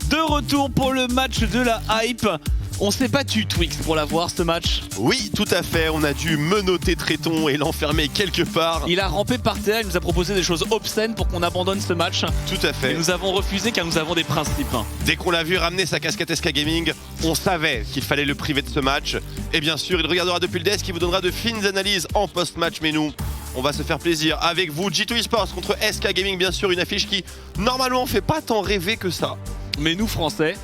De retour pour le match de la hype. On s'est battu, Twix, pour l'avoir, ce match. Oui, tout à fait. On a dû menotter Tréton et l'enfermer quelque part. Il a rampé par terre, il nous a proposé des choses obscènes pour qu'on abandonne ce match. Tout à fait. Et nous avons refusé car nous avons des principes. Dès qu'on l'a vu ramener sa casquette SK Gaming, on savait qu'il fallait le priver de ce match. Et bien sûr, il regardera depuis le desk, il vous donnera de fines analyses en post-match. Mais nous, on va se faire plaisir avec vous. G2 Esports contre SK Gaming, bien sûr, une affiche qui, normalement, fait pas tant rêver que ça. Mais nous, Français...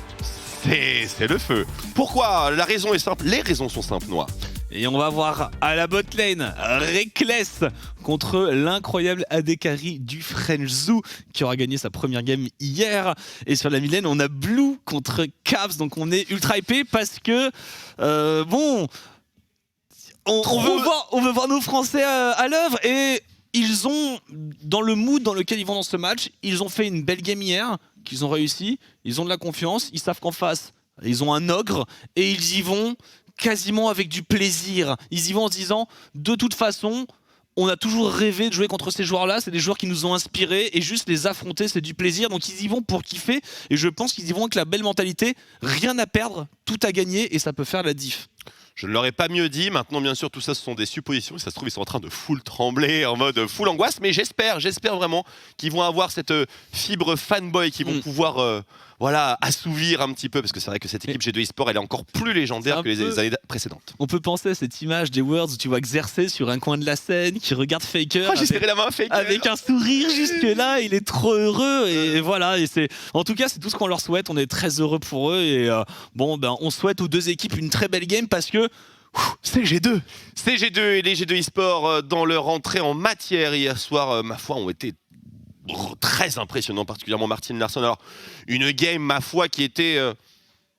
C'est le feu. Pourquoi? La raison est simple. Les raisons sont simples, Noah. Et on va voir à la botlane Reckless contre l'incroyable AD Carry du French Zoo qui aura gagné sa première game hier. Et sur la midlane, on a Blue contre Cavs. Donc on est ultra hypé parce que, bon, on veut voir nos Français à l'œuvre. Et ils ont, dans le mood dans lequel ils vont dans ce match, ils ont fait une belle game hier, qu'ils ont réussi, ils ont de la confiance, ils savent qu'en face, ils ont un ogre, et ils y vont quasiment avec du plaisir. Ils y vont en se disant, de toute façon, on a toujours rêvé de jouer contre ces joueurs-là, c'est des joueurs qui nous ont inspirés, et juste les affronter, c'est du plaisir, donc ils y vont pour kiffer, et je pense qu'ils y vont avec la belle mentalité, rien à perdre, tout à gagner, et ça peut faire la diff. Je ne l'aurais pas mieux dit. Maintenant, bien sûr, tout ça, ce sont des suppositions. Ça se trouve, ils sont en train de full trembler, en mode full angoisse. Mais j'espère vraiment qu'ils vont avoir cette fibre fanboy, qu'ils vont pouvoir voilà, assouvir un petit peu. Parce que c'est vrai que cette équipe G2 Esports, elle est encore plus légendaire que les années précédentes. On peut penser à cette image des Worlds où tu vois Xerxes sur un coin de la scène, qui regarde Faker, j'ai serré la main à Faker avec un sourire jusque-là. Il est trop heureux. Et voilà. Et en tout cas, c'est tout ce qu'on leur souhaite. On est très heureux pour eux. Et bon, ben, on souhaite aux deux équipes une très belle game parce que c'est G2. C'est G2 et les G2 Esports dans leur entrée en matière hier soir, ma foi, ont été très impressionnants, particulièrement Martin Larsson. Alors, une game, ma foi, qui était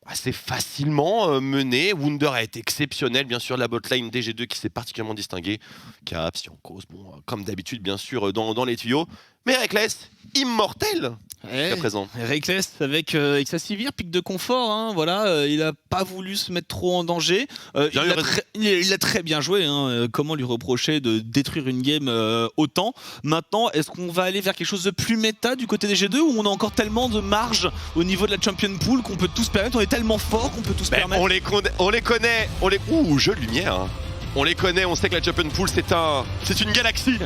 assez facilement menée. Wunder a été exceptionnel, bien sûr, la botlane des G2 qui s'est particulièrement distinguée. Caps, Yankos, bon, comme d'habitude, bien sûr, dans les tuyaux. Mais Reckless, immortel jusqu'à présent. Reckless avec sa Sivir, pic de confort, hein, voilà, il a pas voulu se mettre trop en danger. Il a très bien joué, hein, comment lui reprocher de détruire une game autant. Maintenant, est-ce qu'on va aller vers quelque chose de plus méta du côté des G2 ou on a encore tellement de marge au niveau de la Champion Pool qu'on peut tout se permettre, on est tellement fort qu'on peut tout se permettre. On les connaît, ouh, jeu de lumière. On les connaît, on sait que la Champion Pool c'est une galaxie.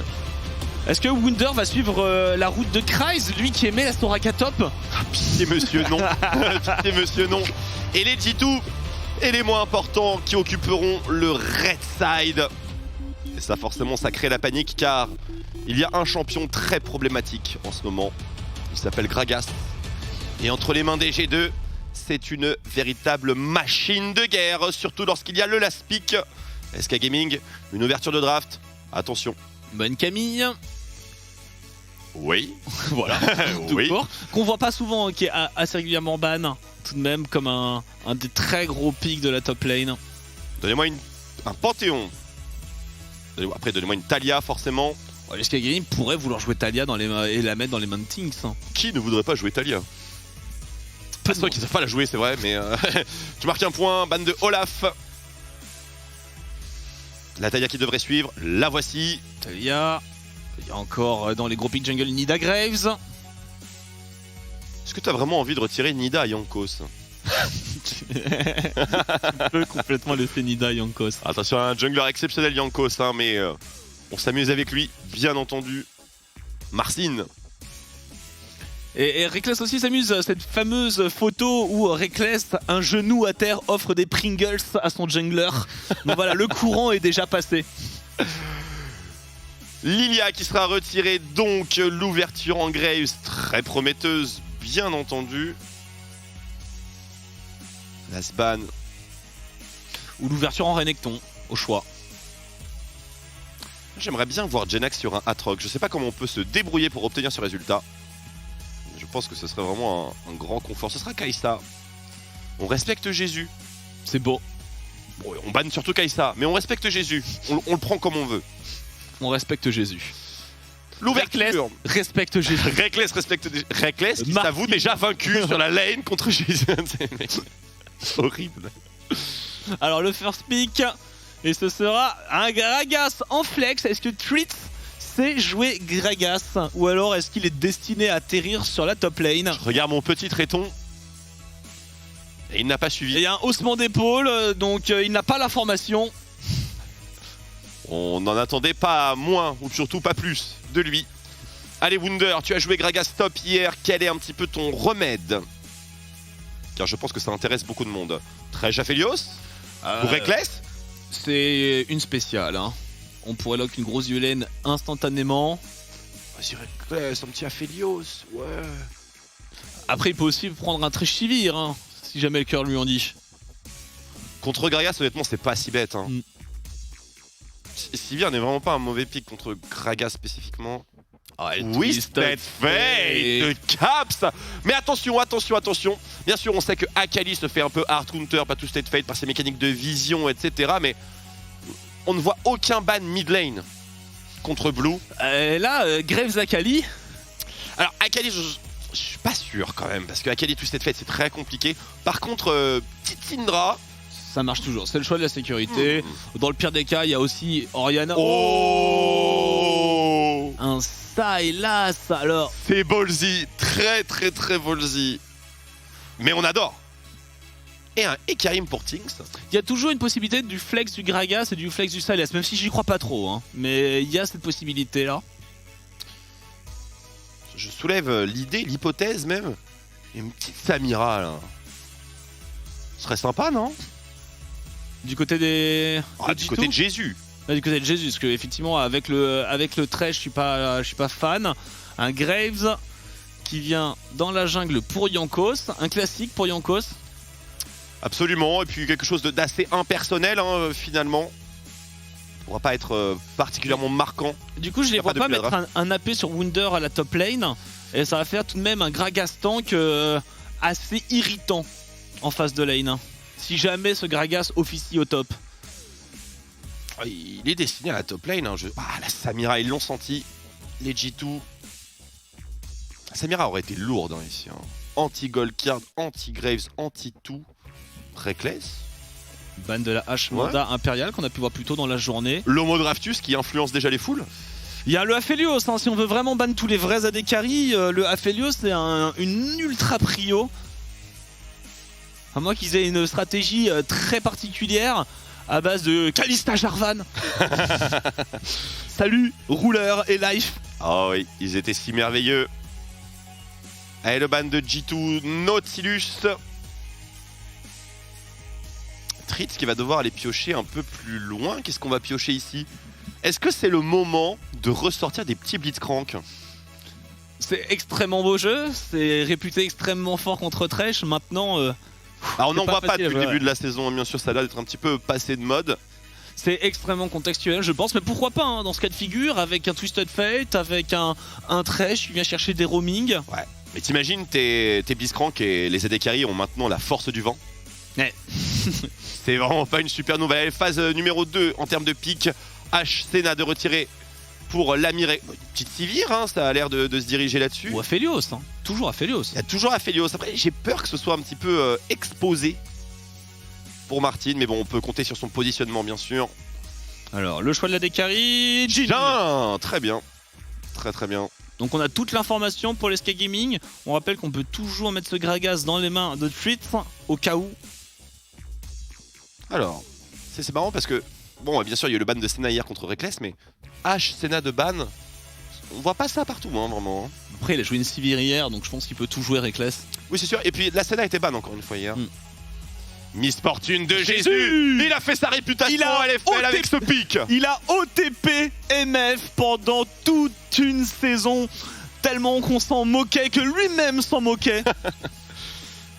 Est-ce que Wunder va suivre la route de Kryze, lui qui aimait la Soraka top? Pitié monsieur, non. Pitié monsieur, non. Et les G2, et les moins importants, qui occuperont le Red Side. Et ça, forcément, ça crée la panique, car il y a un champion très problématique en ce moment. Il s'appelle Gragas. Et entre les mains des G2, c'est une véritable machine de guerre, surtout lorsqu'il y a le last pick. SK Gaming, une ouverture de draft. Attention. Bonne Camille. Oui. Voilà. Oui. Qu'on voit pas souvent, qui est assez régulièrement ban, tout de même, comme un des très gros pics de la top lane. Donnez-moi un Panthéon. Après, donnez-moi une Taliyah, forcément. SK Gaming pourrait vouloir jouer Taliyah et la mettre dans les main things. Qui ne voudrait pas jouer Taliyah? Pas ceux qui ne savent pas la jouer, c'est vrai, mais tu marques un point. Ban de Olaf. La Taliyah qui devrait suivre, la voici. Taliyah. Il y a encore dans les gros pick jungle Nida Graves. Est-ce que tu as vraiment envie de retirer Nida à Yankos? Tu peux complètement laisser Nida à Yankos. Attention, un jungler exceptionnel Yankos, hein, mais on s'amuse avec lui, bien entendu. Marcin. Et Reckless aussi s'amuse, cette fameuse photo où Reckless, un genou à terre, offre des Pringles à son jungler. Donc voilà, le courant est déjà passé. Lilia qui sera retirée, donc l'ouverture en Graves, très prometteuse, bien entendu. La Sban. Ou l'ouverture en Renekton, au choix. J'aimerais bien voir Jenax sur un Aatrox. Je sais pas comment on peut se débrouiller pour obtenir ce résultat. Je pense que ce serait vraiment un grand confort. Ce sera Kai'Sa. On respecte Jésus. C'est beau. Bon, on banne surtout Kai'Sa, mais on respecte Jésus. On le prend comme on veut. On respecte Jésus. L'ouverture. Respecte Jésus. Reckless respecte Reckless qui s'avoue déjà vaincu sur la lane contre Jésus. C'est horrible. Alors le first pick, et ce sera un Gragas en flex. Est-ce que Tritz sait jouer Gragas, ou alors est-ce qu'il est destiné à atterrir sur la top lane? Je regarde mon petit Tréton. Et il n'a pas Et suivi. il y a un haussement d'épaule, donc il n'a pas la formation. On n'en attendait pas moins, ou surtout pas plus, de lui. Allez Wunder, tu as joué Gragas top hier, quel est un petit peu ton remède? Car je pense que ça intéresse beaucoup de monde. Trèche Aphelios ou Reckless? C'est une spéciale. Hein. On pourrait lock une grosse violaine instantanément. Vas-y Reckless, un petit Aphelios, ouais. Après, il peut aussi prendre un Trèche Sivir, hein, si jamais le cœur lui en dit. Contre Gragas, honnêtement, c'est pas si bête. Hein. Sivir n'est vraiment pas un mauvais pick contre Gragas spécifiquement. Twisted Fate, Caps. Mais attention, attention, attention. Bien sûr, on sait que Akali se fait un peu hard counter par Twisted Fate, par ses mécaniques de vision, etc. Mais on ne voit aucun ban mid lane contre Blue. Là, Graves Akali. Alors Akali, je suis pas sûr quand même, parce que Akali Twisted Fate c'est très compliqué. Par contre, petite Syndra. Ça marche toujours, c'est le choix de la sécurité. Dans le pire des cas, il y a aussi Orianna. Oh, un Sylas, alors. c'est ballsy, très très très ballsy. Mais on adore. Et un Ekarim pour Tinks. Il y a toujours une possibilité du flex du Gragas et du flex du Sylas, même si j'y crois pas trop. Hein. Mais il y a cette possibilité-là. Je soulève l'idée, l'hypothèse même. Une petite Samira là. Ce serait sympa, non? Du côté des. Du côté de Jésus. Du côté de Jésus, parce que effectivement avec le Thresh, je suis pas fan. Un Graves qui vient dans la jungle pour Jankos, un classique pour Jankos. Absolument, et puis quelque chose d'assez impersonnel hein, finalement. On va pas être particulièrement marquant. Du coup, je les vois pas mettre un AP sur Wunder à la top lane, et ça va faire tout de même un Gragas tank assez irritant en face de lane. Si jamais ce Gragas officie au top. Il est destiné à la top lane. Hein. La Samira, ils l'ont senti. Les G2. La Samira aurait été lourde hein, ici. Hein. Anti-Gold Card, anti-Graves, anti-tout. Reckless. Ban de la H Manda impériale qu'on a pu voir plus tôt dans la journée. L'Homo Draftus qui influence déjà les foules. Il y a le Aphelios, hein, si on veut vraiment ban tous les vrais AD carry, le Aphelios c'est une ultra prio. À moins qu'ils aient une stratégie très particulière à base de Kalista Jarvan. Salut, Ruler et Life. Oh oui, ils étaient si merveilleux. Allez, le ban de G2, Nautilus. Tritz qui va devoir aller piocher un peu plus loin. Qu'est-ce qu'on va piocher ici? Est-ce que c'est le moment de ressortir des petits Blitzcrank? C'est extrêmement beau jeu, c'est réputé extrêmement fort contre Thresh. Maintenant, alors on n'en voit pas depuis le début ouais. de la saison, bien sûr, ça a l'air d'être un petit peu passé de mode. C'est extrêmement contextuel, je pense, mais pourquoi pas hein, dans ce cas de figure, avec un Twisted Fate, avec un Thresh qui vient chercher des roaming. Ouais, mais t'imagines tes Blitzcrank et les AD Carry ont maintenant la force du vent. Ouais. C'est vraiment pas une super nouvelle. Phase numéro 2 en termes de pick. H Senna de retirer pour l'Amiré. Petite Sivir, hein, ça a l'air de se diriger là-dessus. Ou Aphelios, hein. Toujours Aphelios. Il y a toujours Aphelios. Après, j'ai peur que ce soit un petit peu exposé pour Martin, mais bon, on peut compter sur son positionnement, bien sûr. Alors, le choix de la Dekari, Jhin. Bien, très bien. Très très bien. Donc on a toute l'information pour les Sky Gaming. On rappelle qu'on peut toujours mettre ce Gragas dans les mains de Tritz au cas où. Alors, c'est marrant parce que, bon, bien sûr, il y a eu le ban de Senna hier contre Reckless, mais H Senna de ban, on voit pas ça partout, hein, vraiment. Après, il a joué une Sivir hier, donc je pense qu'il peut tout jouer Reckless. Oui, c'est sûr. Et puis, la Senna était ban encore une fois hier. Miss Fortune de Jésus. Jésus. Il a fait sa réputation à LFL avec ce pic. Il a OTP MF pendant toute une saison, tellement qu'on s'en moquait que lui-même s'en moquait.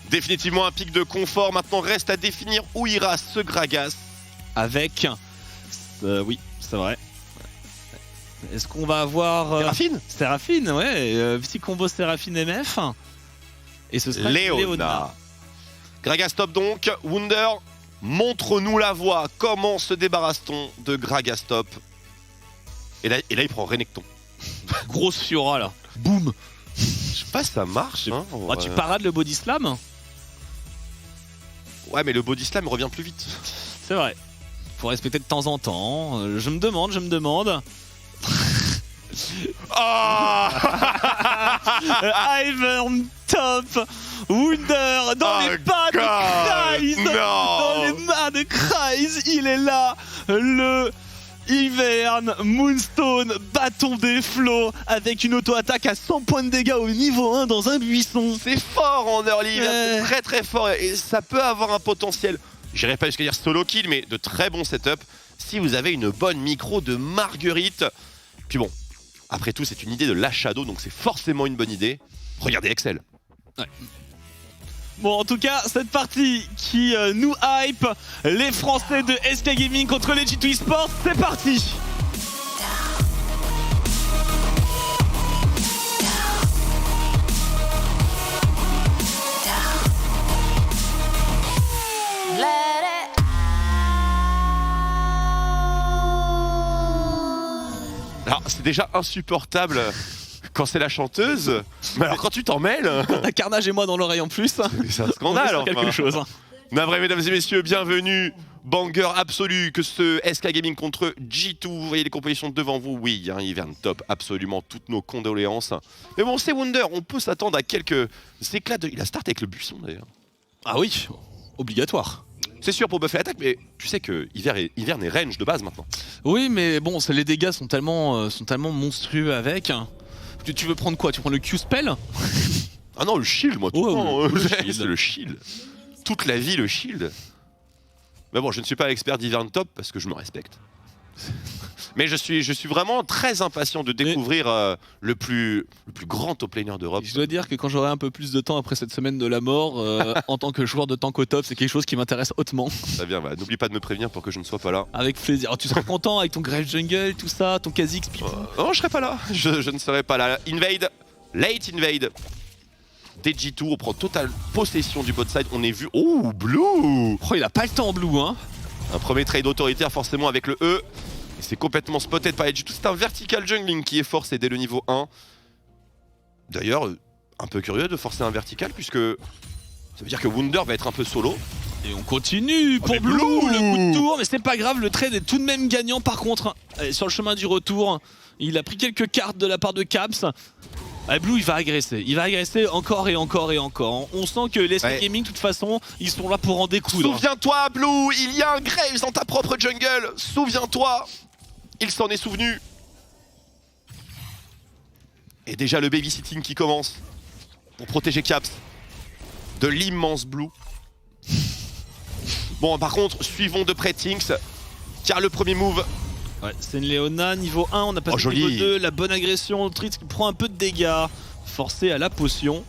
Définitivement un pic de confort. Maintenant, reste à définir où ira ce Gragas. Avec... oui, c'est vrai. Est-ce qu'on va avoir... Séraphine Séraphine, ouais. Petit combo Séraphine MF. Et ce sera Léona. Gragas top donc. Wunder, montre-nous la voie. Comment se débarrasse-t-on de Gragas top? Et là, il prend Renekton. Grosse Fiora là. Boum. Je sais pas si ça marche. Hein, bah, tu parades le body slam. Ouais, mais le body slam revient plus vite. C'est vrai. Faut respecter de temps en temps. Je me demande. Oh Ivern top, Wunder dans les pas de Kreis, dans les mains de Kreis, il est là, le Ivern Moonstone, bâton des flots, avec une auto-attaque à 100 points de dégâts au niveau 1 dans un buisson. C'est fort en early, c'est très très fort et ça peut avoir un potentiel, j'irai pas jusqu'à dire solo kill, mais de très bons setups si vous avez une bonne micro de Marguerite. Puis bon, après tout c'est une idée de la Shadow, donc c'est forcément une bonne idée. Regardez Excel. Ouais. Bon, en tout cas, cette partie qui nous hype, les Français de SK Gaming contre les G2 Esports, c'est parti. Alors c'est déjà insupportable quand c'est la chanteuse, mais alors quand tu t'en mêles, Un carnage et moi dans l'oreille en plus. c'est un scandale. On est sur quelque chose. Navré mesdames et messieurs, bienvenue. Banger absolu que ce SK Gaming contre G2. Vous voyez les compositions devant vous. Oui, hein, Ivern top, absolument toutes nos condoléances. Mais bon, c'est Wunder, on peut s'attendre à quelques éclats de... Il a start avec le buisson d'ailleurs. Ah oui, obligatoire. C'est sûr pour buffer l'attaque, mais tu sais que Ivern est range de base maintenant. Oui, mais bon, les dégâts sont tellement monstrueux avec. Tu veux prendre quoi? Tu prends le Q-Spell? Ah non, le shield, moi, tout Ouais, le temps. le C'est shield. le shield. Toute la vie, le shield. Mais bon, je ne suis pas expert d'Ivern top parce que je me respecte. Mais je suis vraiment très impatient de découvrir le plus grand top laner d'Europe. Je dois dire que quand j'aurai un peu plus de temps après cette semaine de la mort, en tant que joueur de tank au top, c'est quelque chose qui m'intéresse hautement. Très bien, bah, n'oublie pas de me prévenir pour que je ne sois pas là. Avec plaisir. Alors, tu seras content avec ton Grave Jungle, tout ça, ton Kha'Zix, pipou. Non, je serai pas là. Je ne serai pas là. Invade, late invade. Dès G2, on prend totale possession du bot side. On est vu. Oh, Blue. Oh, il a pas le temps en blue, hein. Un premier trade autoritaire forcément avec le E. Et c'est complètement spotted par G2. C'est un vertical jungling qui est forcé dès le niveau 1. D'ailleurs, un peu curieux de forcer un vertical puisque ça veut dire que Wunder va être un peu solo. Et on continue pour mais Blue, Blue le coup de tour, mais c'est pas grave, le trade est tout de même gagnant par contre. Allez, sur le chemin du retour, il a pris quelques cartes de la part de Caps. Ah, Blue il va agresser encore et encore et encore. On sent que les SK Gaming de toute façon ils sont là pour en découdre. Souviens-toi Blue, il y a un Graves dans ta propre jungle. Souviens-toi, il s'en est souvenu. Et déjà le babysitting qui commence pour protéger Caps de l'immense Blue. Bon par contre suivons de près Tinks car le premier move. Ouais, c'est une Léona, niveau 1, on a passé niveau 2, la bonne agression, Trix qui prend un peu de dégâts, forcé à la potion.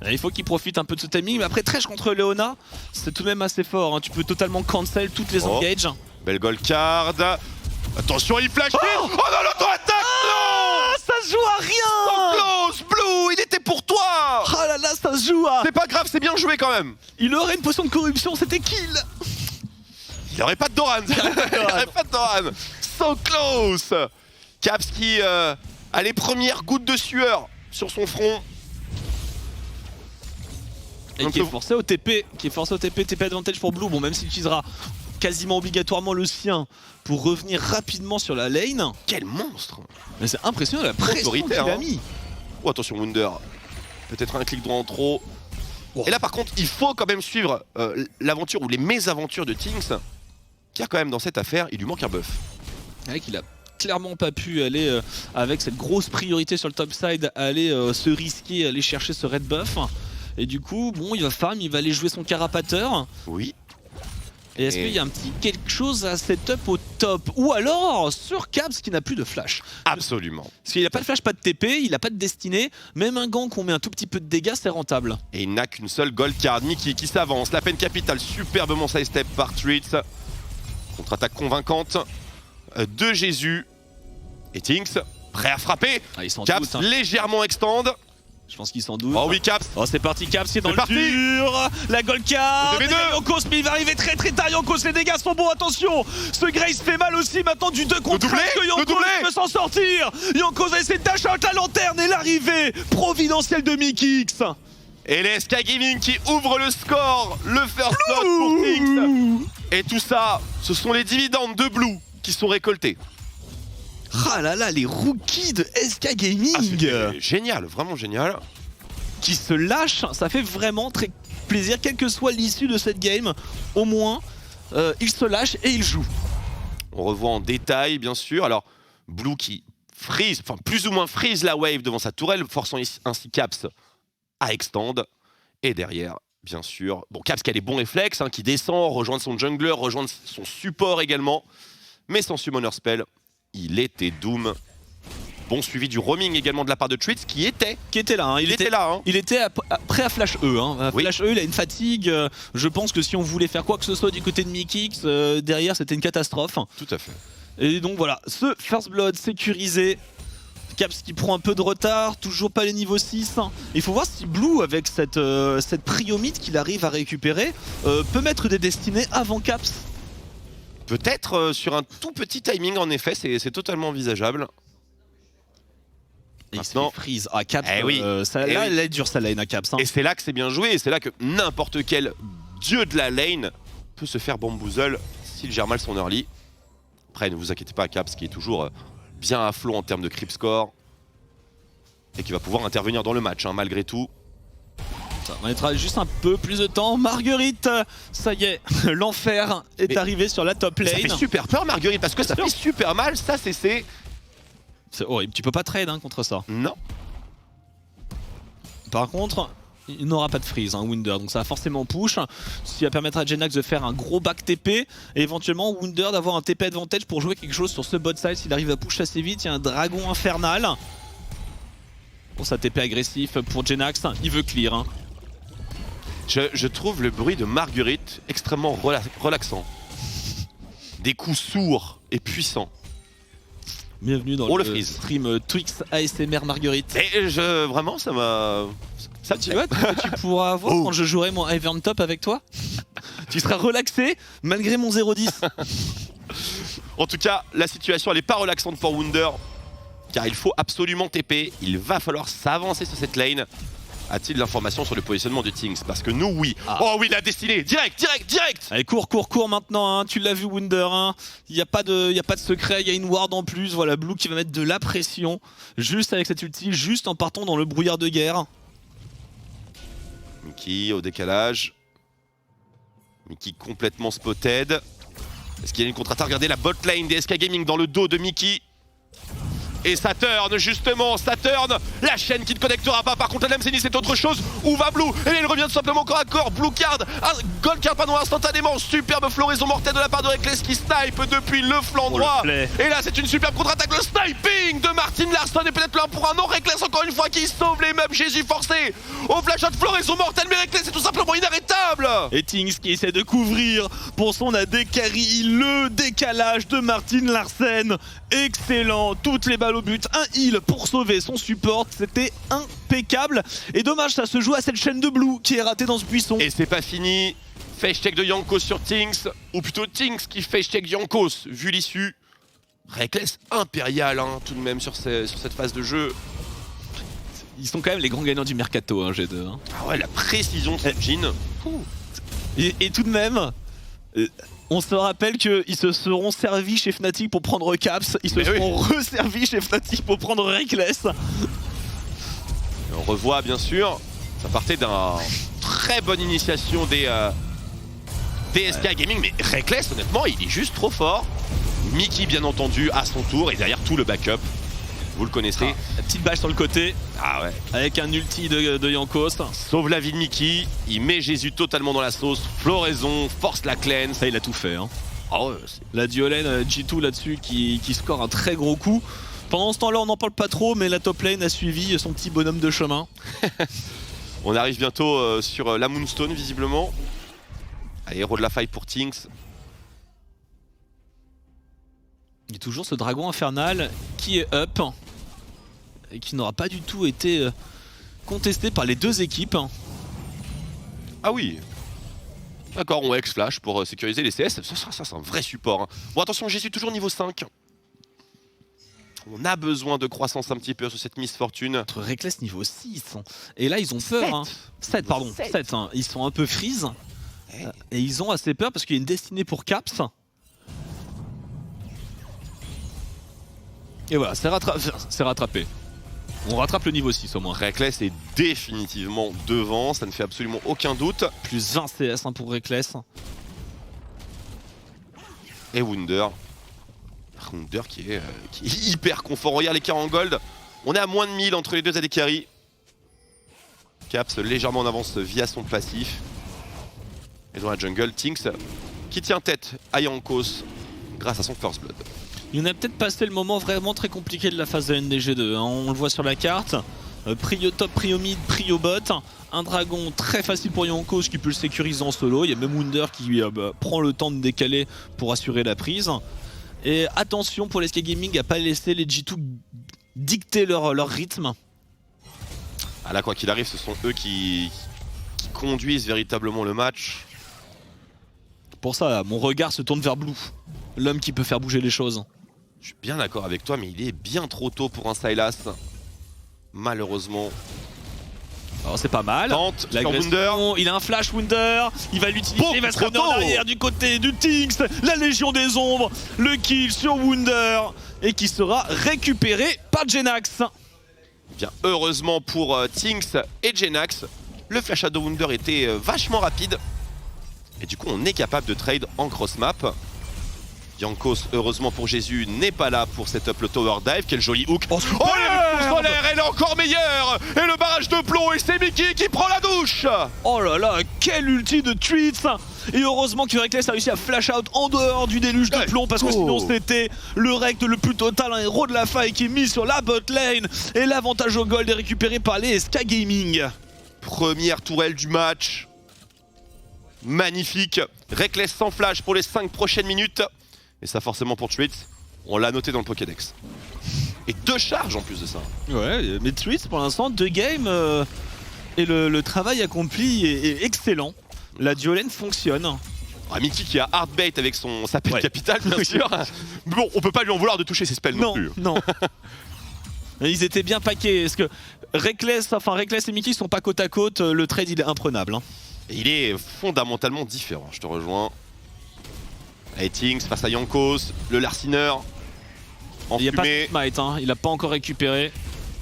Là, il faut qu'il profite un peu de ce timing, mais après Thresh contre Léona, c'est tout de même assez fort, hein. Tu peux totalement cancel toutes les engages. Belle gold card. Attention, il flash. Oh non, l'auto-attaque. Ah, ça se joue à rien. So close, Blue, il était pour toi. Ah là là, ça se joue à... C'est pas grave, c'est bien joué quand même. Il aurait une potion de corruption, c'était kill. Il n'y aurait pas de Doran. Il n'y aurait pas de Doran. So close. Caps qui a les premières gouttes de sueur sur son front. Et qui est forcé au TP, TP advantage pour Blue. Bon, même s'il utilisera quasiment obligatoirement le sien pour revenir rapidement sur la lane. Quel monstre. Mais c'est impressionnant la pression qu'il a mis. Oh attention Wunder. Peut-être un clic droit en trop. Et là par contre, il faut quand même suivre l'aventure ou les mésaventures de Tinks. Car quand même dans cette affaire, il lui manque un buff. Ouais, qu'il a clairement pas pu aller avec cette grosse priorité sur le top side, aller se risquer, aller chercher ce red buff. Et du coup, bon, il va farm, il va aller jouer son carapateur. Oui. Et est-ce qu'il y a un petit quelque chose à setup au top? Ou alors sur Caps qui n'a plus de flash? Absolument. Parce qu'il n'a pas de flash, pas de TP, il n'a pas de destinée. Même un gank, on met un tout petit peu de dégâts, c'est rentable. Et il n'a qu'une seule gold card. Nikki qui s'avance. La peine capitale superbement sidestep par Tritz. Contre-attaque convaincante de Jésus. Et Tinks, prêt à frapper. Ah, il s'en Caps doute, hein. Légèrement extend. Je pense qu'il s'en doute. Oh oui, Caps. Oh, c'est parti, Caps qui est dans le parti. dur. La gold card. Le 2v2. Yonkos, mais il va arriver très très tard. Yonkos, les dégâts sont bons, attention. Ce Grace fait mal aussi maintenant du 2 contre 1 que Yonkos peut s'en sortir. Yonkos a essayé de dash out la lanterne et l'arrivée providentielle de Mikix. Et les SK Gaming qui ouvre le score. Le first shot pour Tinks. Et tout ça, ce sont les dividendes de Blue qui sont récoltés. Ah là là, les rookies de SK Ah, Gaming c'était génial, vraiment génial. qui se lâchent, ça fait vraiment très plaisir, quelle que soit l'issue de cette game, au moins ils se lâchent et ils jouent. On revoit en détail, bien sûr. Alors, Blue qui freeze, enfin plus ou moins freeze la wave devant sa tourelle, forçant ainsi Caps à extend. Et derrière, bien sûr, bon, Caps qui a les bons réflexes, hein, qui descend, rejoindre son jungler, rejoindre son support également. Mais sans Summoner Spell, il était doom. Bon suivi du roaming également de la part de Tritz qui était Là, hein. il était là. Hein. Il était prêt à Flash E. Hein. Oui. Flash E, il a une fatigue. Je pense que si on voulait faire quoi que ce soit du côté de Mikix, derrière c'était une catastrophe. Tout à fait. Et donc voilà, ce First Blood sécurisé. Caps qui prend un peu de retard, toujours pas les niveaux 6. Il faut voir si Blue, avec cette Priomite qu'il arrive à récupérer, peut mettre des destinées avant Caps. Peut-être sur un tout petit timing, en effet, c'est totalement envisageable. Et Maintenant, il se fait freeze. Ah, Caps, eh oui. Ça, Eh là, oui. elle est dure sa lane à Caps. Hein. Et c'est là que c'est bien joué, et c'est là que n'importe quel dieu de la lane peut se faire bamboozle s'il gère mal son early. Après, ne vous inquiétez pas, Caps qui est toujours bien à flot en termes de creep score et qui va pouvoir intervenir dans le match, hein, malgré tout. Ça mettra juste un peu plus de temps. Marguerite, ça y est, l'enfer est arrivé sur la top lane. Ça fait super peur, Marguerite, parce que ça fait super mal, ça c'est... C'est horrible, tu peux pas trade hein, contre ça. Non. Par contre, il n'aura pas de freeze, hein, Wunder, donc ça va forcément push. Ce qui va permettre à Jenax de faire un gros back TP et éventuellement Wunder d'avoir un TP advantage pour jouer quelque chose sur ce bot side s'il arrive à push assez vite. Il y a un dragon infernal. Bon, ça TP agressif pour Jenax, il veut clear. Hein. Je trouve le bruit de Marguerite extrêmement relaxant. Des coups sourds et puissants. Bienvenue dans le stream Twix ASMR Marguerite. Et vraiment, ça m'a... Ça tu vois, tu pourras voir quand je jouerai mon Ivern Top avec toi. Tu seras relaxé malgré mon 0-10. En tout cas, la situation elle est pas relaxante pour Wunder. Car il faut absolument TP. Il va falloir s'avancer sur cette lane. A-t-il l'information sur le positionnement de Things? Parce que nous, oui. Ah. Oh oui, la destinée. Direct. Allez, cours maintenant. Hein. Tu l'as vu, Wunder. Hein. Il n'y a pas de secret. Il y a une ward en plus. Voilà, Blue qui va mettre de la pression. Juste avec cette ulti. Juste en partant dans le brouillard de guerre. Mickey au décalage. Mickey complètement spotted. Est-ce qu'il y a une contre-attaque? Regardez la bot lane des SK Gaming dans le dos de Mickey. Et ça turn, justement, ça turn. La chaîne qui ne connectera pas. Par contre, la Dame Zénith, c'est autre chose. Où va Blue? Et il revient tout simplement corps à corps. Blue card, gold card, pardon, instantanément. Superbe floraison mortelle de la part de Reckless qui snipe depuis le flanc droit. Et là, c'est une superbe contre-attaque. Le sniping de Martin Larsson. Et peut-être là pour un non. Reckless, encore une fois, qui sauve les meubles. Jésus forcé. Au flash shot, floraison mortelle. Mais Reckless, c'est tout simplement inarrêtable. Et Things qui essaie de couvrir pour son AD carry. Le décalage de Martin Larsen. Excellent. Toutes les balles au but, un heal pour sauver son support, c'était impeccable. Et dommage, ça se joue à cette chaîne de Blue qui est ratée dans ce buisson. Et c'est pas fini, face check de Jankos sur Things, ou plutôt Things qui face check Jankos, vu l'issue. Reckless impérial hein, tout de même sur cette phase de jeu. Ils sont quand même les grands gagnants du mercato, hein, G2. Hein. Ah ouais, la précision de ce jean. Et tout de même... on se rappelle qu'ils se seront servis chez Fnatic pour prendre Caps, ils se seront resservis chez Fnatic pour prendre Reckless. Et on revoit bien sûr, ça partait d'une très bonne initiation des SK Gaming, mais Reckless honnêtement il est juste trop fort. Mickey bien entendu à son tour et derrière tout le backup. Vous le connaissez. La petite bâche sur le côté. Ah ouais. Avec un ulti de Jankos. Sauve la vie de Mickey. Il met Jésus totalement dans la sauce. Floraison, force la cleanse. Ça, il a tout fait. Hein. Ah ouais, la Diolène G2 là-dessus qui score un très gros coup. Pendant ce temps-là, on n'en parle pas trop, mais la top lane a suivi son petit bonhomme de chemin. On arrive bientôt sur la Moonstone, visiblement. Allez, héros de la faille pour Things. Il y a toujours ce dragon infernal qui est up et qui n'aura pas du tout été contesté par les deux équipes. Ah oui. D'accord, on X-Flash pour sécuriser les CS. Ça c'est un vrai support. Hein. Bon attention, j'y suis toujours niveau 5. On a besoin de croissance un petit peu sur cette Miss Fortune. Notre Reckless niveau 6. Et là ils ont peur. 7, hein. 7 pardon. 7 hein. Ils sont un peu freeze. Hey. Et ils ont assez peur parce qu'il y a une destinée pour Caps. Et voilà, c'est rattrapé. On rattrape le niveau 6 au moins. Reckless est définitivement devant, ça ne fait absolument aucun doute. Plus 20 CS pour Reckless. Et Wunder. Wunder qui est hyper confort. Regarde l'écart en gold. On est à moins de 1000 entre les deux AD carry. Caps légèrement en avance via son passif. Et dans la jungle, Tinks qui tient tête à Jankos grâce à son first blood. Il en a peut-être passé le moment vraiment très compliqué de la phase de NDG2. Hein. On le voit sur la carte. Prio top, prio mid, prio bot. Un dragon très facile pour Jankos qui peut le sécuriser en solo. Il y a même Wunder qui prend le temps de décaler pour assurer la prise. Et attention pour les SK Gaming à pas laisser les G2 dicter leur rythme. Ah là, quoi qu'il arrive, ce sont eux qui conduisent véritablement le match. Pour ça, mon regard se tourne vers Blue, l'homme qui peut faire bouger les choses. Je suis bien d'accord avec toi, mais il est bien trop tôt pour un Sylas. Malheureusement. Alors c'est pas mal. Tente sur L'agression, Wunder. il a un flash Wunder, il va l'utiliser, il va se trop ramener en tôt. arrière du côté du Tinks, la Légion des Ombres, le kill sur Wunder et qui sera récupéré par Jenax. Bien, heureusement pour Tinks et Jenax, le flash de Wunder était vachement rapide. Et du coup, on est capable de trade en cross map. Jankos, heureusement pour Jésus, n'est pas là pour setup le tower dive. Quel joli hook. Oh, Oh, le solaire, elle est encore meilleure. Et le barrage de plomb, et c'est Mickey qui prend la douche. Oh là là, quel ulti de Tweets. Et heureusement que Reckless a réussi à flash out en dehors du déluge de plomb parce que sinon c'était le rect le plus total, un héros de la faille qui est mis sur la bot lane. Et l'avantage au gold est récupéré par les SK Gaming. Première tourelle du match. Magnifique. Reckless sans flash pour les 5 prochaines minutes. Et ça forcément pour Tweets, on l'a noté dans le Pokédex. Et 2 charges en plus de ça. Ouais, mais Tweets pour l'instant 2 games et le travail accompli est excellent. La duo lane fonctionne. Ah, Mickey qui a hardbait avec sa pelle capitale bien sûr. Mais bon, on peut pas lui en vouloir de toucher ses spells non plus. Non. Ils étaient bien paqués. Parce que Reckless et Mickey sont pas côte à côte. Le trade il est imprenable. Hein. Et il est fondamentalement différent, je te rejoins. Allez, Tinks face à Jankos, le Larcineur. Il n'y a pas de smite, hein. Il a pas encore récupéré.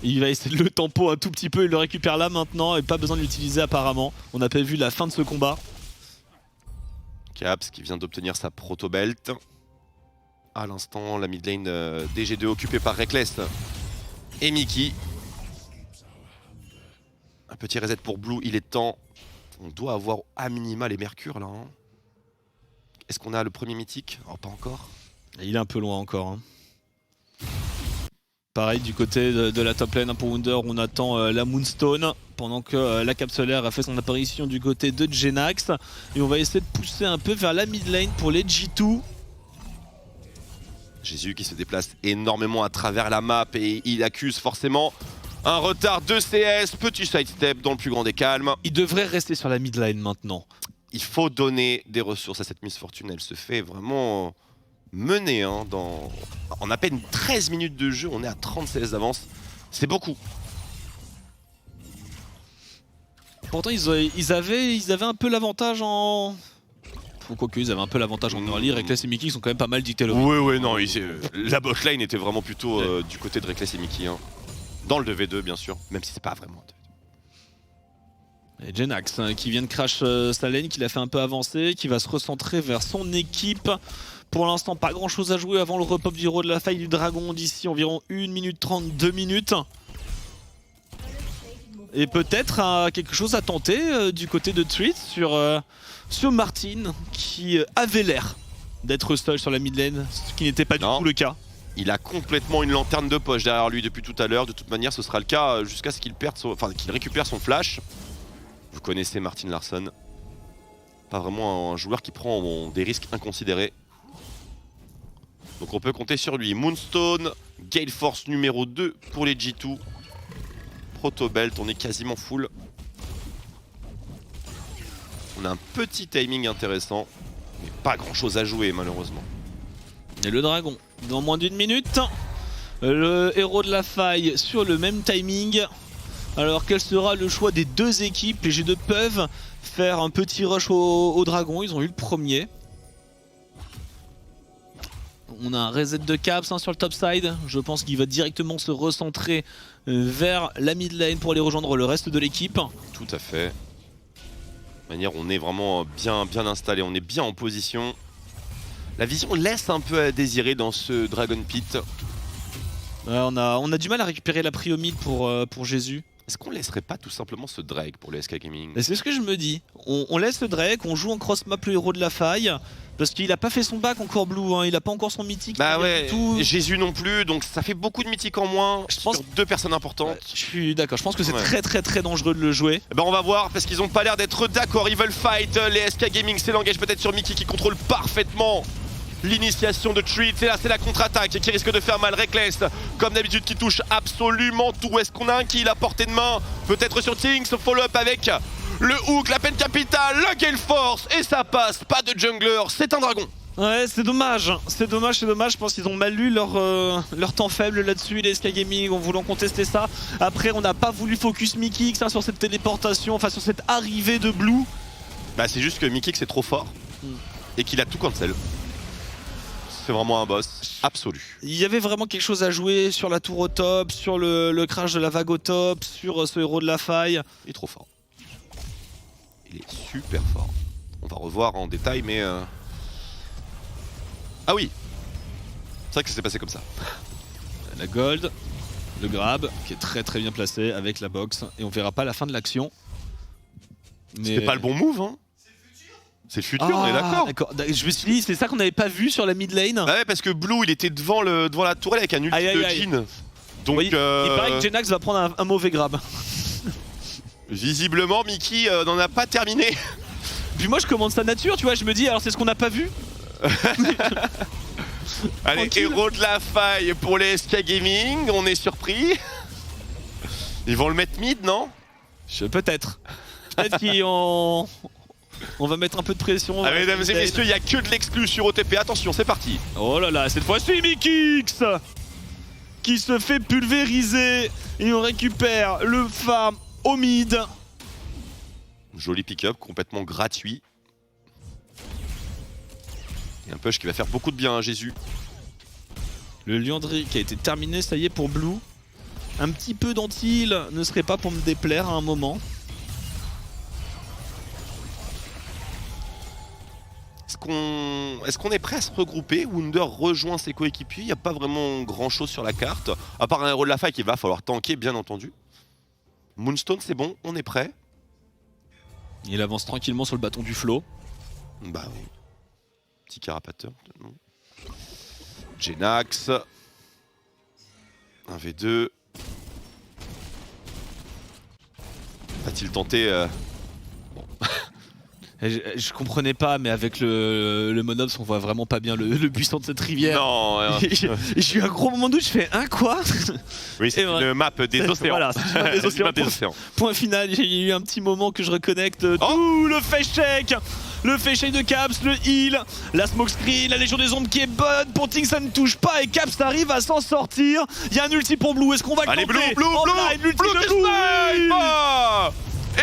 Il va essayer de le tempo un tout petit peu, il le récupère là maintenant et pas besoin de l'utiliser apparemment. On n'a pas vu la fin de ce combat. Caps qui vient d'obtenir sa proto-belt. À l'instant, la mid lane DG2 occupée par Reckless et Mickey. Un petit reset pour Blue, il est temps. On doit avoir à minima les mercures là. Hein. Est-ce qu'on a le premier mythique? Oh, pas encore. Il est un peu loin encore. Hein. Pareil du côté de la top lane pour Wunder, on attend la Moonstone pendant que la capsulaire a fait son apparition du côté de Jenax. Et on va essayer de pousser un peu vers la mid lane pour les G2. Jésus qui se déplace énormément à travers la map et il accuse forcément un retard de CS. Petit sidestep dans le plus grand des calmes. Il devrait rester sur la mid lane maintenant. Il faut donner des ressources à cette Miss Fortune. Elle se fait vraiment mener hein, en à peine 13 minutes de jeu. On est à 30 CS d'avance. C'est beaucoup. Pourtant ils avaient un peu l'avantage en... Quoique ils avaient un peu l'avantage en early. Reckless et Mickey sont quand même pas mal dictés le rythme. Oui, non. La bot lane était vraiment plutôt du côté de Reckless et Mickey. Hein. Dans le 2v2 bien sûr, même si c'est pas vraiment un 2v2. Et Jenax qui vient de crash sa lane, qui l'a fait un peu avancer, qui va se recentrer vers son équipe. Pour l'instant, pas grand chose à jouer avant le repop du héros de la faille du dragon d'ici environ 1 minute 30, 2 minutes. Et peut-être quelque chose à tenter du côté de Tweets sur Martin qui avait l'air d'être seul sur la mid lane, ce qui n'était pas du tout le cas. Il a complètement une lanterne de poche derrière lui depuis tout à l'heure. De toute manière, ce sera le cas jusqu'à ce qu'il qu'il récupère son flash. Vous connaissez Martin Larsson. Pas vraiment un joueur qui prend des risques inconsidérés. Donc on peut compter sur lui. Moonstone, Gale Force numéro 2 pour les G2. Proto Belt, on est quasiment full. On a un petit timing intéressant, mais pas grand chose à jouer malheureusement. Et le dragon, dans moins d'1 minute. Le héros de la faille sur le même timing. Alors quel sera le choix des deux équipes? Les G2 peuvent faire un petit rush au dragon, ils ont eu le premier. On a un reset de caps sur le top side. Je pense qu'il va directement se recentrer vers la mid lane pour aller rejoindre le reste de l'équipe. Tout à fait. De manière, on est vraiment bien installé, on est bien en position. La vision laisse un peu à désirer dans ce Dragon Pit. On a du mal à récupérer la prio mid pour Jésus. Est-ce qu'on laisserait pas tout simplement ce Drake pour le SK Gaming? C'est ce que je me dis. On laisse le Drake, on joue en cross-map le héros de la faille. Parce qu'il a pas fait son bac encore Blue, hein. Il a pas encore son mythique. Bah ouais, tout. Jésus non plus, donc ça fait beaucoup de mythiques en moins je pense... sur 2 personnes importantes. Ouais, je suis d'accord, je pense que c'est très dangereux de le jouer. Eh ben on va voir, parce qu'ils ont pas l'air d'être d'accord, ils veulent fight. Les SK Gaming s'élangagent peut-être sur Mickey qui contrôle parfaitement l'initiation de Treat. Et là c'est la contre-attaque qui risque de faire mal. Reckless, comme d'habitude, qui touche absolument tout. Est-ce qu'on a un kill à portée de main? Peut-être sur Tinks, follow-up avec le hook, la peine capitale, la Gale Force, et ça passe, pas de jungler, c'est un dragon. Ouais, c'est dommage, c'est dommage. Je pense qu'ils ont mal lu leur temps faible là-dessus, les SK Gaming, en voulant contester ça. Après, on n'a pas voulu focus Mickey sur cette téléportation, enfin sur cette arrivée de Blue. Bah c'est juste que Mickey c'est trop fort et qu'il a tout cancel. C'est vraiment un boss absolu. Il y avait vraiment quelque chose à jouer sur la tour au top, sur le crash de la vague au top, sur ce héros de la faille. Il est trop fort. Il est super fort. On va revoir en détail, mais... Ah oui, c'est vrai que ça s'est passé comme ça. La gold, le grab qui est très bien placé avec la box, et on verra pas la fin de l'action. C'était pas le bon move, hein. C'est le futur, on est d'accord. Je me suis dit, c'est ça qu'on n'avait pas vu sur la mid lane. Bah ouais, parce que Blue il était devant la tourelle avec un ulti de Jhin. Donc il paraît que Jenax va prendre un mauvais grab. Visiblement Mickey n'en a pas terminé. Puis moi je commande sa nature, tu vois, je me dis alors c'est ce qu'on n'a pas vu. Allez, héros de la faille pour les SK Gaming, on est surpris. Ils vont le mettre mid, non? Peut-être. Peut-être qu'on va mettre un peu de pression. Allez, mesdames et messieurs, il n'y a que de l'exclus sur OTP. Attention, c'est parti. Oh là là, cette fois-ci Mickey qui se fait pulvériser. Et on récupère le farm au mid. Joli pick-up, complètement gratuit. Et un push qui va faire beaucoup de bien à Jésus. Le Liandry qui a été terminé, ça y est pour Blue. Un petit peu d'anti-heal ne serait pas pour me déplaire à un moment. Est-ce qu'on est prêt à se regrouper? Wunder rejoint ses coéquipiers, il n'y a pas vraiment grand chose sur la carte. À part un héros de la faille qu'il va falloir tanker, bien entendu. Moonstone c'est bon, on est prêt. Il avance tranquillement sur le bâton du flow. Bah oui. Petit carapateur. Jenax. 1v2. Va-t-il tenter Bon. Je comprenais pas, mais avec le Monops, on voit vraiment pas bien le buisson de cette rivière. Non. J'ai eu un gros moment de doute, je fais un quoi? Oui, c'est une map des océans. Voilà, c'est une map des océans. Point final, j'ai eu un petit moment que je reconnecte tout le face check. Le face check de Caps, le heal, la smoke screen, la légion des ombres qui est bonne. Pour Ting, ça ne touche pas et Caps arrive à s'en sortir. Il y a un ulti pour Blue, est-ce qu'on va Allez, Blue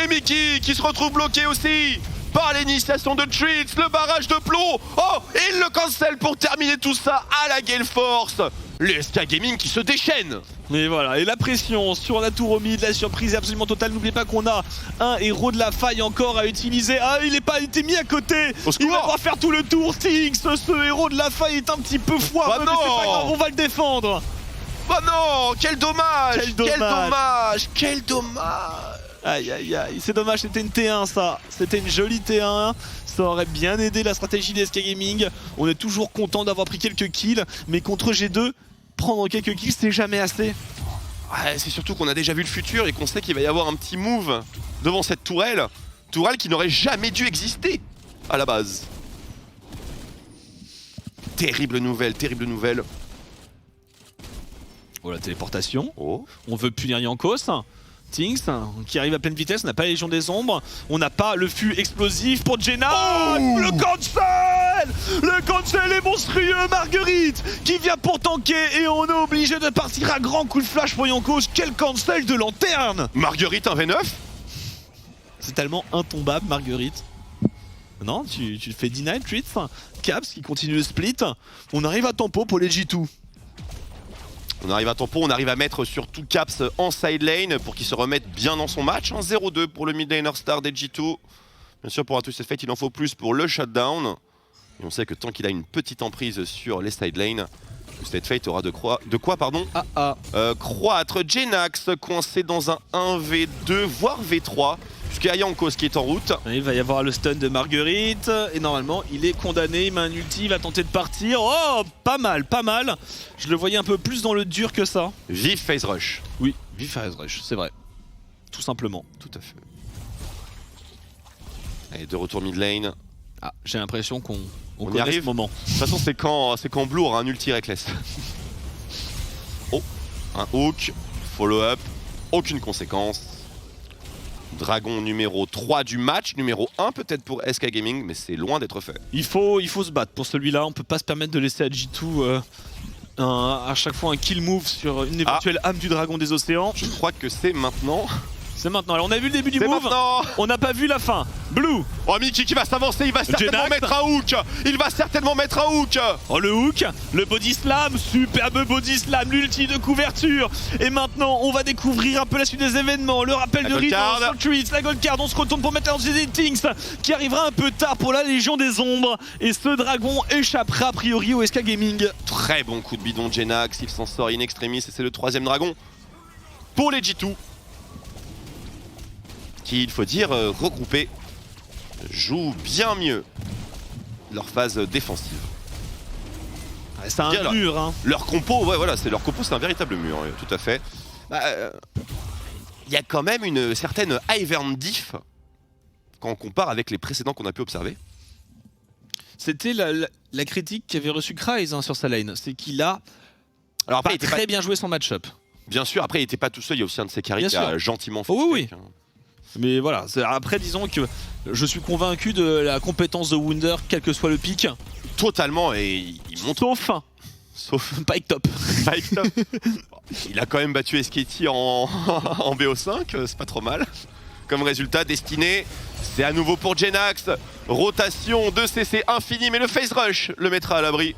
et Mickey qui se retrouve bloqué aussi par l'initiation de Treats, le barrage de plomb. Oh, et il le cancel pour terminer tout ça à la Gale Force. Le SK Gaming qui se déchaîne. Et voilà, et la pression sur la tour au mid, la surprise est absolument totale. N'oubliez pas qu'on a un héros de la faille encore à utiliser. Ah, il n'est pas été mis à côté. Il va pas faire tout le tour. Tix, ce héros de la faille est un petit peu foireux, mais c'est pas grave, on va le défendre. Bah non, quel dommage. Quel dommage. Aïe aïe aïe, c'est dommage, c'était une T1 ça. C'était une jolie T1. Ça aurait bien aidé la stratégie des SK Gaming. On est toujours content d'avoir pris quelques kills, mais contre G2, prendre quelques kills c'est jamais assez. Ouais, c'est surtout qu'on a déjà vu le futur et qu'on sait qu'il va y avoir un petit move devant cette tourelle. Tourelle qui n'aurait jamais dû exister à la base. Terrible nouvelle, terrible nouvelle. Oh la téléportation. Oh. On veut punir Yankos. Tinks qui arrive à pleine vitesse, on n'a pas la Légion des Ombres, on n'a pas le fût explosif pour Jenna. Oh, le cancel est monstrueux. Marguerite qui vient pour tanker et on est obligé de partir à grand coup de flash pour Yankos. Quel cancel de lanterne. Marguerite 1v9. C'est tellement intombable Marguerite. Non, tu fais deny treats. Caps qui continue le split. On arrive à tempo pour les G2. On arrive à tempo, on arrive à mettre surtout Caps en side lane pour qu'il se remette bien dans son match. 0-2 pour le mid laner star des G2. Bien sûr, pour un Twisted Fate, il en faut plus pour le shutdown. Et on sait que tant qu'il a une petite emprise sur les side lanes, Twisted Fate aura de quoi croître. Jenax coincé dans un 1v2, voire v3. Puisqu'il y a Jankos qui est en route. Il va y avoir le stun de Marguerite. Et normalement, il est condamné. Il met un ulti, il va tenter de partir. Oh, pas mal, pas mal. Je le voyais un peu plus dans le dur que ça. Vive phase rush. Oui, vive phase rush, c'est vrai. Tout simplement. Tout à fait. Allez, de retour mid lane. Ah, j'ai l'impression qu'on y connaît arrive. ce moment. De toute façon, c'est quand Blue aura un ulti reckless. Oh, un hook, follow-up, aucune conséquence. Dragon numéro 3 du match, numéro 1 peut-être pour SK Gaming, mais c'est loin d'être fait. Il faut se battre pour celui-là, on peut pas se permettre de laisser à G2 à chaque fois un kill move sur une éventuelle âme du dragon des océans. Je crois que c'est maintenant. C'est maintenant. Alors on a vu le début du C'est move, maintenant. On n'a pas vu la fin. Blue. Oh, Mickey qui va s'avancer, il va certainement Jenax. mettre un hook. Il va certainement mettre un hook. Oh le hook, le body slam, superbe body slam, l'ulti de couverture. Et maintenant on va découvrir un peu la suite des événements. Le rappel de Rido, sur Treats, la gold card, on se retourne pour mettre des Things qui arrivera un peu tard pour la Légion des Ombres. Et ce dragon échappera a priori au SK Gaming. Très bon coup de bidon de Jenax, il s'en sort in extremis et c'est le 3ème dragon pour les G2. Qui, il faut dire, regroupés, jouent bien mieux leur phase défensive. C'est un mur, hein. Leur compo, ouais, voilà, leur compo, c'est un véritable mur, tout à fait. Il y a quand même une certaine Ivern diff quand on compare avec les précédents qu'on a pu observer. C'était la critique qu'avait reçue Kryze sur sa lane, c'est qu'il a après, très bien joué son match-up. Bien sûr, après il était pas tout seul, il y a aussi un de ses carries qui a gentiment fait. Oh, oui. Mais voilà, après disons que je suis convaincu de la compétence de Wunder, quel que soit le pic. Totalement, et il monte. Sauf Pike Top. Pike Top. Il a quand même battu SKT en BO5, c'est pas trop mal. Comme résultat, Destiné, c'est à nouveau pour Jenax. Rotation de CC infini, mais le phase rush le mettra à l'abri.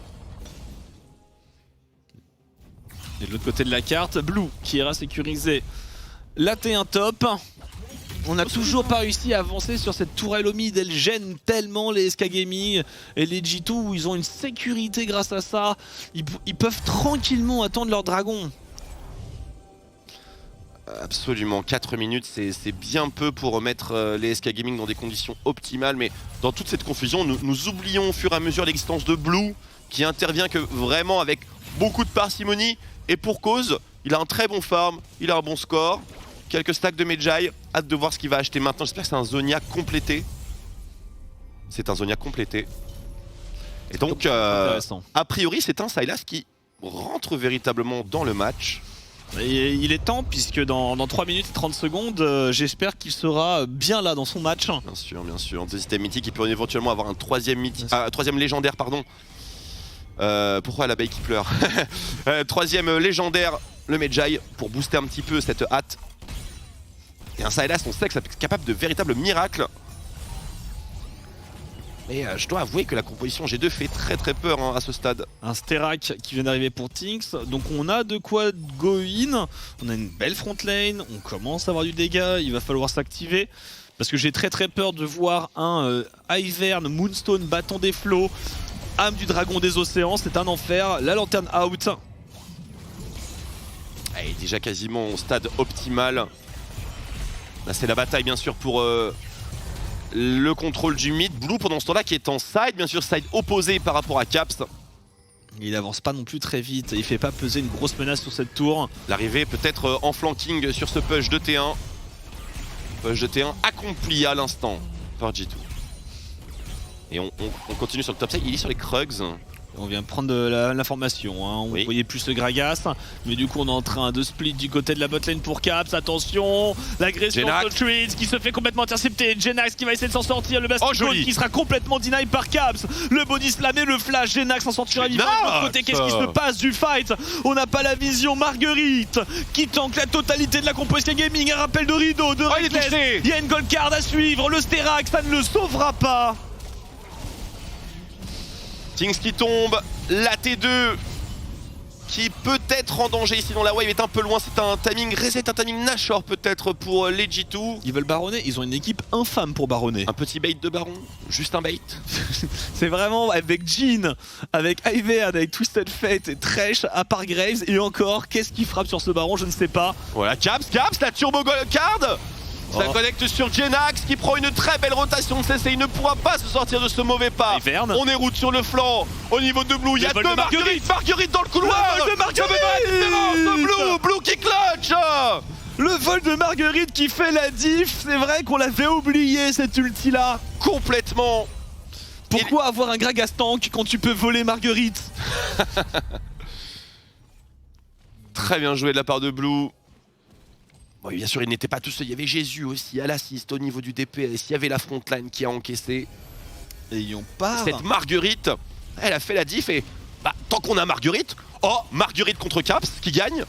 Et de l'autre côté de la carte, Blue qui ira sécuriser la T1 top. On n'a toujours pas réussi à avancer sur cette tourelle au mid, elle gêne tellement les SK Gaming et les G2 où ils ont une sécurité grâce à ça. Ils peuvent tranquillement attendre leur dragon. Absolument, 4 minutes c'est bien peu pour remettre les SK Gaming dans des conditions optimales, mais dans toute cette confusion, nous oublions au fur et à mesure l'existence de Blue qui intervient que vraiment avec beaucoup de parcimonie et pour cause, il a un très bon farm, il a un bon score. Quelques stacks de Medjay, hâte de voir ce qu'il va acheter maintenant. J'espère que c'est un Zonia complété. C'est un Zonia complété. Et donc, a priori, c'est un Sylas qui rentre véritablement dans le match. Et il est temps, puisque dans 3 minutes et 30 secondes, j'espère qu'il sera bien là dans son match. Bien sûr, bien sûr. Deux systèmes mythiques, il peut éventuellement avoir un troisième légendaire, pardon. Pourquoi l'abeille qui pleure? Troisième légendaire, le Medjay, pour booster un petit peu cette hâte. Et un Sylas, on sait que c'est capable de véritables miracles. Et je dois avouer que la composition G2 fait très peur à ce stade. Un Sterak qui vient d'arriver pour Tinks, donc on a de quoi go in. On a une belle front lane, on commence à avoir du dégât, il va falloir s'activer. Parce que j'ai très peur de voir un Ivern, Moonstone, Bâton des Flots, âme du dragon des océans, c'est un enfer. La lanterne out. Et déjà quasiment au stade optimal. Là c'est la bataille bien sûr pour le contrôle du mid. Blue pendant ce temps-là qui est en side, bien sûr side opposé par rapport à Caps. Il avance pas non plus très vite, il fait pas peser une grosse menace sur cette tour. L'arrivée peut-être en flanking sur ce push de T1. Push de T1 accompli à l'instant par G2. Et on continue sur le top side, il est sur les Krugs. On vient prendre de l'information, hein. On voyait plus le Gragas, mais du coup on est en train de split du côté de la botlane pour Caps. Attention, l'agression de Treats qui se fait complètement intercepter. Jenax qui va essayer de s'en sortir, le Bastion qui sera complètement deny par Caps. Le body slam et le flash, Jenax s'en sortira vivant. De l'autre côté, qu'est-ce qui se passe du fight? On n'a pas la vision. Marguerite qui tank la totalité de la composition gaming. Un rappel de Rido, de Reckless. Il y a une gold card à suivre, le Sterak, ça ne le sauvera pas. Things qui tombe, la T2 qui peut être en danger ici dans la wave est un peu loin, c'est un timing reset, un timing Nashor peut-être pour les G2. Ils veulent baronner, ils ont une équipe infâme pour baronner. Un petit bait de baron, juste un bait. C'est vraiment avec Jean, avec Ivern, avec Twisted Fate et Thresh, à part Graves, et encore, qu'est-ce qui frappe sur ce baron, je ne sais pas. Voilà, Caps, la turbo gold card. Ça connecte sur Jenax qui prend une très belle rotation de CC, il ne pourra pas se sortir de ce mauvais pas. Ivern. On est route sur le flanc, au niveau de Blue, il y a deux Marguerite dans le couloir. Le vol de Marguerite. Blue qui clutch. Le vol de Marguerite qui fait la diff, c'est vrai qu'on l'avait oublié cette ulti là. Complètement. Pourquoi avoir un Gragas tank quand tu peux voler Marguerite? Très bien joué de la part de Blue. Oui, bien sûr, il n'était pas tout seul, il y avait Jésus aussi à l'assist au niveau du DPS, il y avait la frontline qui a encaissé. Et on part. Cette Marguerite, elle a fait la diff et bah, tant qu'on a Marguerite, Marguerite contre Caps qui gagne.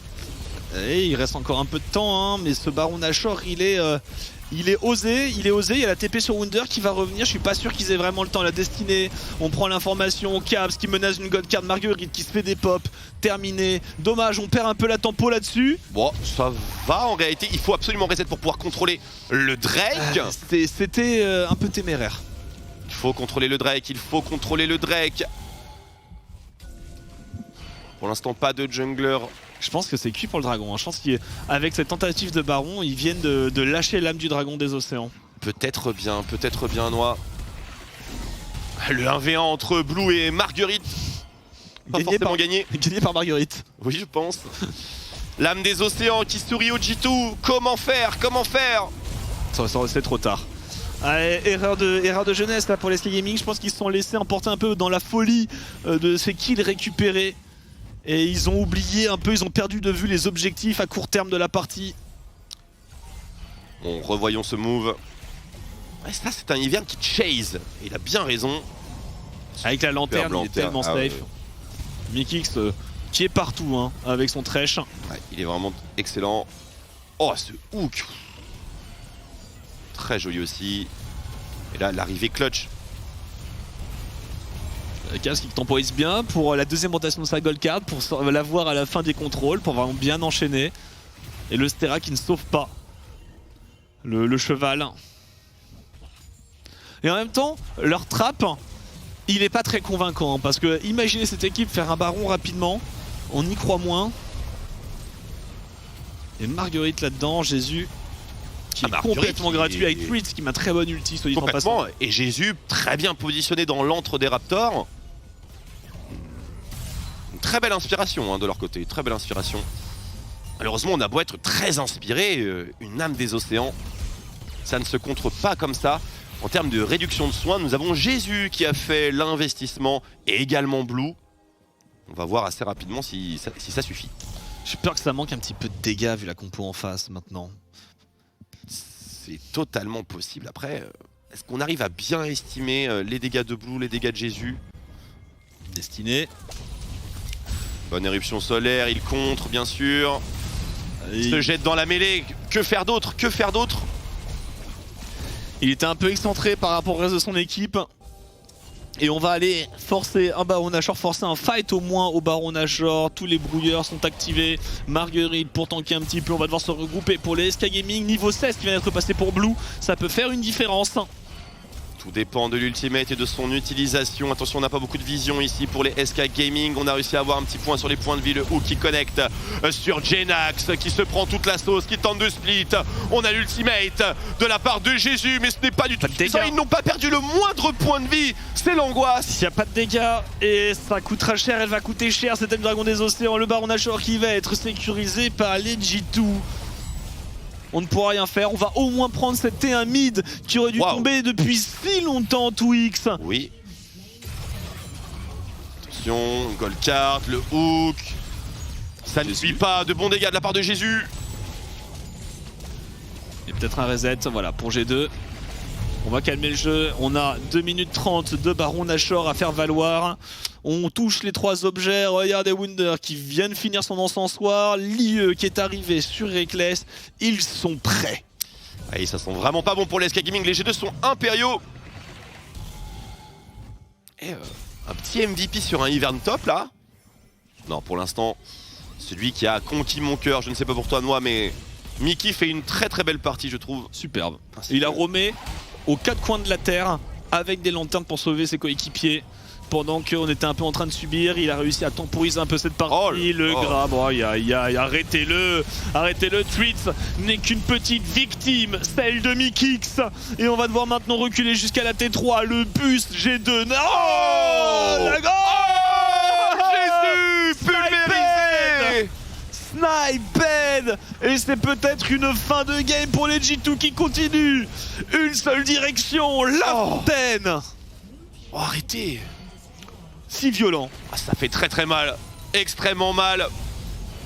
Et il reste encore un peu de temps, hein, mais ce Baron Nashor, il est osé, il y a la TP sur Wunder qui va revenir, je suis pas sûr qu'ils aient vraiment le temps. La destinée, on prend l'information, Caps qui menace une god card, Marguerite qui se fait des pops, terminé. Dommage, on perd un peu la tempo là-dessus. Bon, ça va en réalité, il faut absolument reset pour pouvoir contrôler le Drake. C'était un peu téméraire. Il faut contrôler le Drake, Pour l'instant, pas de jungler. Je pense que c'est cuit pour le dragon, hein. Je pense qu'avec cette tentative de baron, ils viennent de lâcher l'âme du dragon des océans. Peut-être bien, Noix. Le 1v1 entre Blue et Marguerite. Pas forcément gagné. Gagné par Marguerite. Oui, je pense. L'âme des océans qui sourit au G2. Comment faire? C'est trop tard. Allez, erreur de jeunesse là pour les SK Gaming. Je pense qu'ils se sont laissés emporter un peu dans la folie de ces kills récupérés. Et ils ont oublié un peu, ils ont perdu de vue les objectifs à court terme de la partie. Bon, revoyons ce move. Ouais, ça, c'est un Ivern qui chase. Et il a bien raison. Avec la lanterne, il est tellement safe. Ouais. Mikix qui est partout, hein, avec son Thresh. Ouais, il est vraiment excellent. Oh, ce hook. Très joli aussi. Et là, l'arrivée clutch. Caps qui temporise bien pour la deuxième rotation de sa gold card, pour l'avoir à la fin des contrôles, pour vraiment bien enchaîner. Et le Stera qui ne sauve pas le cheval. Et en même temps, leur trap, il est pas très convaincant, hein, parce que imaginez cette équipe faire un baron rapidement, on y croit moins. Et Marguerite là-dedans, Jésus qui est complètement gratuit avec Fritz qui m'a très bonne ulti, soit dit en passant. Et Jésus très bien positionné dans l'antre des Raptors. Une très belle inspiration, hein, de leur côté, très belle inspiration. Malheureusement, on a beau être très inspiré, une âme des océans, ça ne se contre pas comme ça. En termes de réduction de soins, nous avons Jésus qui a fait l'investissement et également Blue. On va voir assez rapidement si ça suffit. J'ai peur que ça manque un petit peu de dégâts vu la compo en face maintenant. C'est totalement possible. Après, est-ce qu'on arrive à bien estimer les dégâts de Blue, les dégâts de Jésus? Destiné. Bonne éruption solaire, il contre bien sûr. Il se jette dans la mêlée. Que faire d'autre? Il était un peu excentré par rapport au reste de son équipe. Et on va aller forcer un Baron Nashor, forcer un fight au moins au Baron Nashor. Tous les brouilleurs sont activés. Marguerite pour tanker un petit peu. On va devoir se regrouper pour les SK Gaming. Niveau 16 qui vient d'être passé pour Blue. Ça peut faire une différence. Tout dépend de l'ultimate et de son utilisation. Attention, on n'a pas beaucoup de vision ici pour les SK Gaming. On a réussi à avoir un petit point sur les points de vie. Le hook qui connecte sur Jenax qui se prend toute la sauce, qui tente de split. On a l'ultimate de la part de Jésus, mais ce n'est pas du tout suffisant. Ils n'ont pas perdu le moindre point de vie. C'est l'angoisse. S'il n'y a pas de dégâts et ça coûtera cher, elle va coûter cher. C'est le Dragon des Océans, le Baron Nashor qui va être sécurisé par les G2. On ne pourra rien faire, on va au moins prendre cette T1 mid qui aurait dû tomber depuis si longtemps, Twix. Oui. Attention, gold card, le hook. Ça ne suit pas, de bons dégâts de la part de Jésus. Et peut-être un reset, voilà, pour G2. On va calmer le jeu, on a 2 minutes 30 de Baron Nashor à faire valoir. On touche les 3 objets, regardez Wunder qui vient de finir son encensoir, l'IE qui est arrivé sur Reckless, ils sont prêts. Et ça sent vraiment pas bon pour les SK Gaming, les G2 sont impériaux. Et Un petit MVP sur un Ivern top là. Non, pour l'instant, celui qui a conquis mon cœur, je ne sais pas pour toi Noah, mais Mickey fait une très très belle partie je trouve. Superbe. Il a roamé aux quatre coins de la terre avec des lanternes pour sauver ses coéquipiers. Pendant qu'on était un peu en train de subir, il a réussi à temporiser un peu cette partie. Grab, arrêtez-le, Tweets n'est qu'une petite victime, celle de Mikix. Et on va devoir maintenant reculer jusqu'à la T3, le bus G2. Non, la Jésus, pulvérisé. Sniped. Et c'est peut-être une fin de game pour les G2 qui continuent. Une seule direction, la fontaine. Oh, arrêtez. Si violent. Ah, ça fait très très mal, extrêmement mal.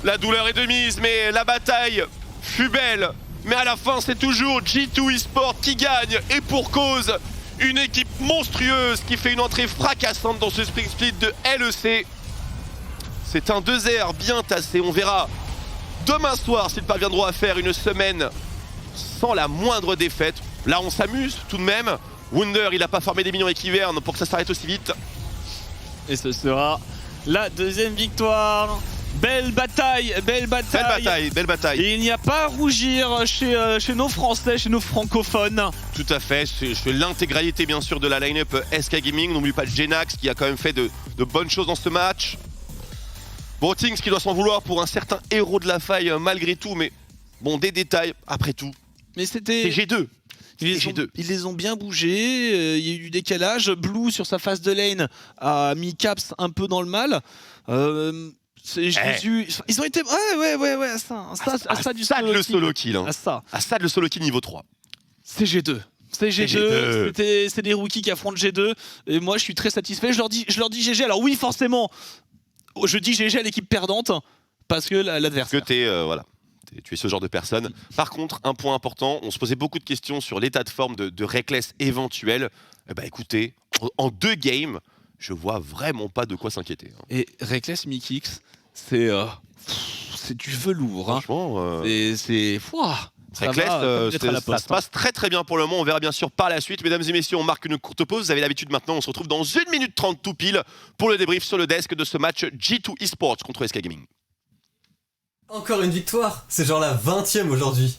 La douleur est de mise, mais la bataille fut belle. Mais à la fin, c'est toujours G2 Esports qui gagne, et pour cause. Une équipe monstrueuse qui fait une entrée fracassante dans ce Spring Split de LEC. C'est un 2R bien tassé, on verra demain soir s'ils parviendront à faire une semaine sans la moindre défaite. Là, on s'amuse tout de même. Wunder, il n'a pas formé des minions avec Ivern pour que ça s'arrête aussi vite. Et ce sera la deuxième victoire. Belle bataille. Belle bataille. Et il n'y a pas à rougir chez nos Français, chez nos francophones. Tout à fait, c'est l'intégralité bien sûr de la line-up SK Gaming. N'oublie pas Genax qui a quand même fait de bonnes choses dans ce match. Brotings qui doit s'en vouloir pour un certain héros de la faille malgré tout, mais bon, des détails après tout. Mais c'était G2. Ils les ont bien bougés, il y a eu du décalage. Blue sur sa phase de lane a mis Caps un peu dans le mal. Ils ont été... Ouais, ça du solo kill. Assad le solo kill niveau 3. C'est G2. C'est des rookies qui affrontent G2. Et moi je suis très satisfait. Je leur dis GG. Alors oui forcément, je dis GG à l'équipe perdante parce que l'adversaire. Tu es ce genre de personne. Par contre, un point important, on se posait beaucoup de questions sur l'état de forme de Reckless éventuel. Eh ben écoutez, en 2 games, je vois vraiment pas de quoi s'inquiéter. Et Reckless Mikix, c'est du velours. Franchement, c'est Reckless, ça se passe très très bien pour le moment. On verra bien sûr par la suite. Mesdames et messieurs, on marque une courte pause. Vous avez l'habitude maintenant, on se retrouve dans 1 minute 30 tout pile pour le débrief sur le desk de ce match G2 Esports contre SK Gaming. Encore une victoire, c'est genre la 20e aujourd'hui.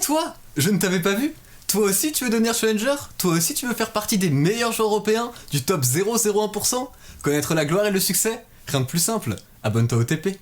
Toi, je ne t'avais pas vu. Toi aussi tu veux devenir challenger? Toi aussi tu veux faire partie des meilleurs joueurs européens, du top 0,01%? Connaître la gloire et le succès? Rien de plus simple, abonne-toi au TP.